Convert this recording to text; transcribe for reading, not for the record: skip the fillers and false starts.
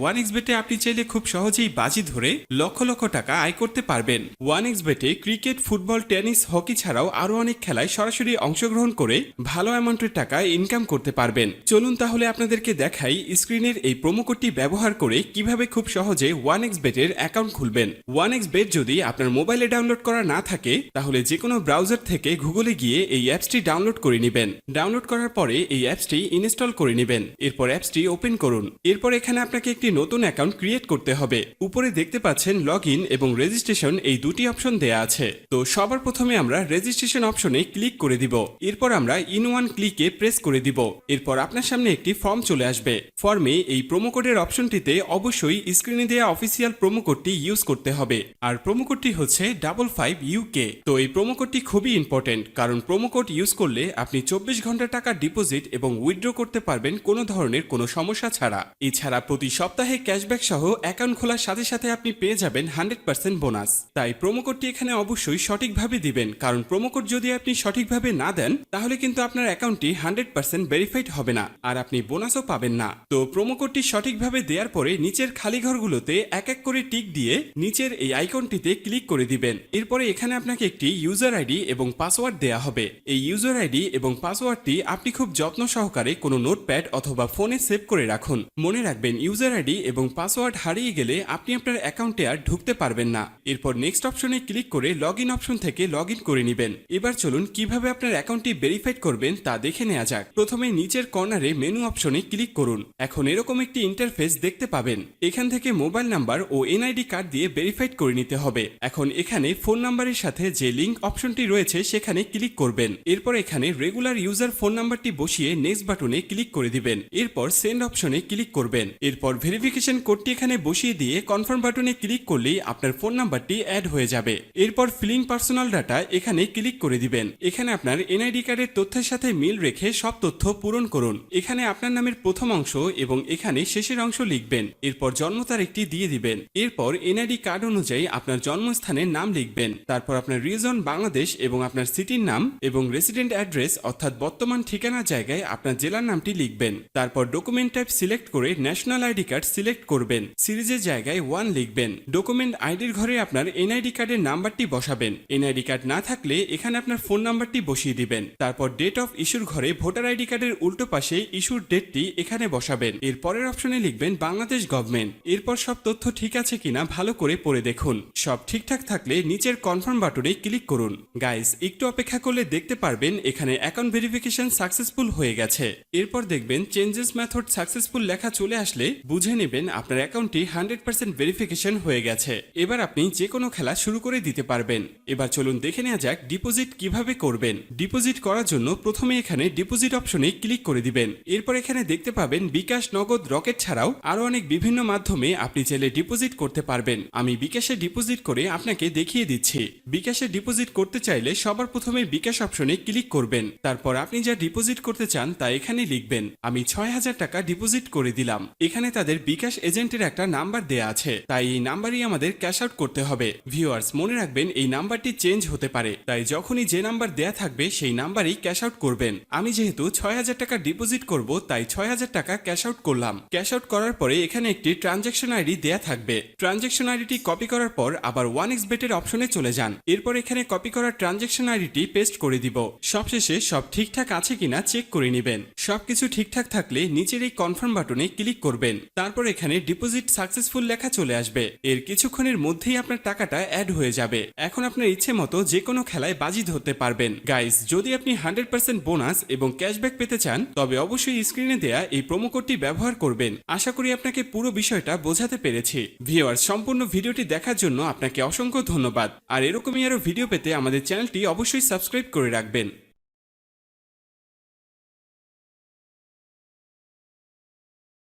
OneXBet-এ আপনি চাইলে খুব সহজেই বাজি ধরে লক্ষ লক্ষ টাকা আয় করতে পারবেন। OneXBet-এ ক্রিকেট, ফুটবল, টেনিস, হকি ছাড়াও আরও অনেক খেলায় সরাসরি অংশগ্রহণ করে ভালো অ্যামাউন্টের টাকা ইনকাম করতে পারবেন। চলুন তাহলে আপনাদেরকে দেখাই স্ক্রিনের এই প্রোমো কোডটি ব্যবহার করে কিভাবে খুব সহজে OneXBet-এর অ্যাকাউন্ট খুলবেন। OneXBet যদি আপনার মোবাইলে ডাউনলোড করা না থাকে তাহলে যে কোনো ব্রাউজার থেকে গুগলে গিয়ে এই অ্যাপসটি ডাউনলোড করে নেবেন। ডাউনলোড করার পরে এই অ্যাপসটি ইনস্টল করে নেবেন। এরপর অ্যাপসটি ওপেন করুন। এরপর এখানে আপনাকে একটি নতুন অ্যাকাউন্ট ক্রিয়েট করতে হবে। উপরে দেখতে পাচ্ছেন লগইন এবং রেজিস্ট্রেশন এই দুটি অপশন দেয়া আছে। তো সবার প্রথমে আমরা রেজিস্ট্রেশন অপশনে ক্লিক করে দিব। এরপর আমরা ইন ওয়ান ক্লিকে প্রেস করে দিব। এরপর আপনার সামনে একটি ফর্ম চলে আসবে। ফর্মে এই প্রোমো কোডের অপশনটিতে অবশ্যই স্ক্রিনে দেওয়া অফিসিয়াল প্রোমো কোডটি ইউজ করতে হবে। আর প্রোমো কোডটি হচ্ছে 55UK। তো এই প্রোমো কোডটি খুবই ইম্পর্টেন্ট, কারণ প্রোমো কোড ইউজ করলে আপনি 24 ঘন্টা টাকা ডিপোজিট এবং উইথড্র করতে পারবেন কোনো ধরনের কোনো সমস্যা ছাড়া। এছাড়া প্রতি সপ্তাহে ক্যাশব্যাক সহ অ্যাকাউন্ট খোলার সাথে সাথে আপনি পেয়ে যাবেন 100% বোনাস। তাই প্রোমো কোডটি এখানে অবশ্যই সঠিকভাবে দিবেন, কারণ প্রোমো কোড যদি আপনি সঠিকভাবে না দেন তাহলে কিন্তু আপনার অ্যাকাউন্টটি 100% ভেরিফাইড হবে না আর আপনি বোনাসও পাবেন না। তো প্রোমো কোডটি সঠিকভাবে দেওয়ার পরে নিচের খালি ঘরগুলোতে এক এক করে টিক দিয়ে নিচের এই আইকনটিতে ক্লিক করে দিবেন। এরপরে এখানে আপনাকে একটি ইউজার আইডি এবং পাসওয়ার্ড দেয়া হবে। এই ইউজার আইডি এবং পাসওয়ার্ডটি আপনি খুব যত্ন সহকারে কোনো নোটপ্যাড অথবা ফোনে সেভ করে রাখুন। মনে রাখবেন ইউজার আইডি এবং পাসওয়ার্ড হারিয়ে গেলে আপনি আপনার অ্যাকাউন্টে আর ঢুকতে পারবেন না। এরপর নেক্সট অপশনে ক্লিক করে লগইন অপশন থেকে লগইন করে নেবেন। এবার চলুন কিভাবে আপনার অ্যাকাউন্টটি ভেরিফাইড করবেন তা দেখে নেওয়া যাক। প্রথমে নিচের কর্নারে মেনু অপশনে ক্লিক করুন। এখন এরকম একটি ইন্টারফেস দেখতে পাবেন। এখান থেকে মোবাইল নাম্বার ও এনআইডি কার্ড দিয়ে ভেরিফাইড করে নিতে হবে। এখন এখানে ফোন নাম্বারের সাথে যে লিংক অপশনটি রয়েছে সেখানে ক্লিক করবেন। এরপর এখানে রেগুলার ইউজার ফোন নাম্বারটি বসিয়ে নেক্সট বাটনে ক্লিক করে দিবেন। এরপর সেন্ড অপশনে ক্লিক করবেন। এরপর ভেরিফিকেশন কোডটি এখানে বসিয়ে দিয়ে কনফার্ম বাটনে ক্লিক করলেই আপনার ফোন নাম্বারটি অ্যাড হয়ে যাবে। এরপর ফিলিং পার্সোনাল ডাটা এখানে ক্লিক করে দিবেন। এখানে আপনার এনআইডি কার্ডের তথ্যের সাথে মিল রেখে সব তথ্য পূরণ করুন। এখানে আপনার নামের প্রথম অংশ এবং এখানে শেষের অংশ লিখবেন। এরপর জন্ম তারিখটি দিয়ে দিবেন। এরপর এনআইডি কার্ড অনুযায়ী আপনার জন্মস্থানের নাম লিখবেন। তারপর আপনার রিজন বাংলাদেশ এবং আপনার সিটির নাম এবং রেসিডেন্ট অ্যাড্রেস অর্থাৎ বর্তমান ঠিকানার জায়গায় আপনার জেলার নামটি লিখবেন। তারপর ডকুমেন্ট টাইপ সিলেক্ট করে ন্যাশনাল আইডি কার্ড সিলেক্ট করবেন। সিরিজের জায়গায় 1 লিখবেন। ডকুমেন্ট আইডির ঘরে আপনার এনআইডি কার্ডের নাম্বারটি বসাবেন। এনআইডি কার্ড না থাকলে এখানে আপনার ফোন নাম্বারটি বসিয়ে দিবেন। তারপর ডেট অফ ইস্যুর ঘরে ভোটার আইডি কার্ডের উল্টো পাশে ইস্যুর ডেটটি এখানে বসাবেন। এর পরের অপশনে লিখবেন বাংলাদেশ গভর্নমেন্ট। এরপর সব তথ্য ঠিক আছে কিনা ভালো করে পড়ে দেখুন। সব ঠিকঠাক থাকলে নিচের কনফার্ম বাটনে ক্লিক করুন। গাইস, একটু অপেক্ষা করলে দেখতে পারবেন এখানে অ্যাকাউন্ট ভেরিফিকেশন সাকসেসফুল হয়ে গেছে। এরপর দেখবেন চেঞ্জেস মেথড সাকসেসফুল লেখা চলে আসলে বুঝে নেবেন আপনার অ্যাকাউন্টটি 100% ভেরিফিকেশন হয়ে গেছে। এবার আপনি যে কোনো খেলা শুরু করে দিতে পারবেন। এবার চলুন দেখে নেওয়া যাক ডিপোজিট কিভাবে করবেন। ডিপোজিট করার জন্য প্রথমে এখানে ডিপোজিট অপশনে ক্লিক করে দিবেন। এরপর এখানে দেখতে পাবেন বিকাশ, নগদ, রকেট ছাড়াও আরো অনেক বিভিন্ন মাধ্যমে আপনি চাইলে ডিপোজিট করতে পারবেন। আমি বিকাশে ডিপোজিট করে আপনাকে দেখিয়ে দিচ্ছি। বিকাশে ডিপোজিট করতে চাইলে সবার প্রথমে বিকাশ অপশনে ক্লিক করবেন। তারপর আপনি যা ডিপোজিট করতে চান তা এখানে লিখবেন। আমি 6000 টাকা ডিপোজিট করে দিলাম। এখানে তাদের বিকাশ এজেন্টের একটা নাম্বার দেয়া আছে, তাই এই নাম্বারই আমাদের ক্যাশ আউট করতে হবে। ভিউয়ার্স, মনে রাখবেন এই নাম্বারটি চেঞ্জ হতে পারে, তাই যখনই যে নাম্বার দেয়া থাকবে সেই নাম্বারই ক্যাশ আউট করবেন। আমি যেহেতু 6000 টাকা ডিপোজিট করব তাই 6000 টাকা ক্যাশ আউট করলাম। ক্যাশ আউট করার পরে এখানে একটি ট্রানজ্যাকশন আইডি দেয়া থাকবে। ট্রানজ্যাকশন আইডিটি কপি করার পর আবার OneXBet এর অপশনে চলে যান। এরপর এখানে কপি করা ট্রানজ্যাকশন আইডিটি পেস্ট করে দিব। সবশেষে সব ঠিকঠাক আছে কিনা চেক করে নেবেন। সবকিছু ঠিকঠাক থাকলে নিচের এই কনফার্ম বাটনে ক্লিক করবেন। তারপর এখানে ডিপোজিট সাকসেসফুল লেখা চলে আসবে। এর কিছুক্ষণের মধ্যেই আপনার টাকাটা অ্যাড হয়ে যাবে। এখন আপনার ইচ্ছে মতো যে কোনো খেলায় বাজি ধরতে পারবেন। গাইস, যদি আপনি 100% বোনাস এবং ক্যাশব্যাক পেতে চান তবে অবশ্যই স্ক্রিনে দেয়া এই প্রোমো কোডটি ব্যবহার করবেন। আশা করি আপনাকে পুরো বিষয়টা বোঝাতে পেরেছি। ভিউয়ার্স, সম্পূর্ণ ভিডিওটি দেখার জন্য আপনাকে অসংখ্য ধন্যবাদ। আর এরকমই আরো ভিডিও পেতে আমাদের চ্যানেলটি অবশ্যই সাবস্ক্রাইব করে রাখবেন।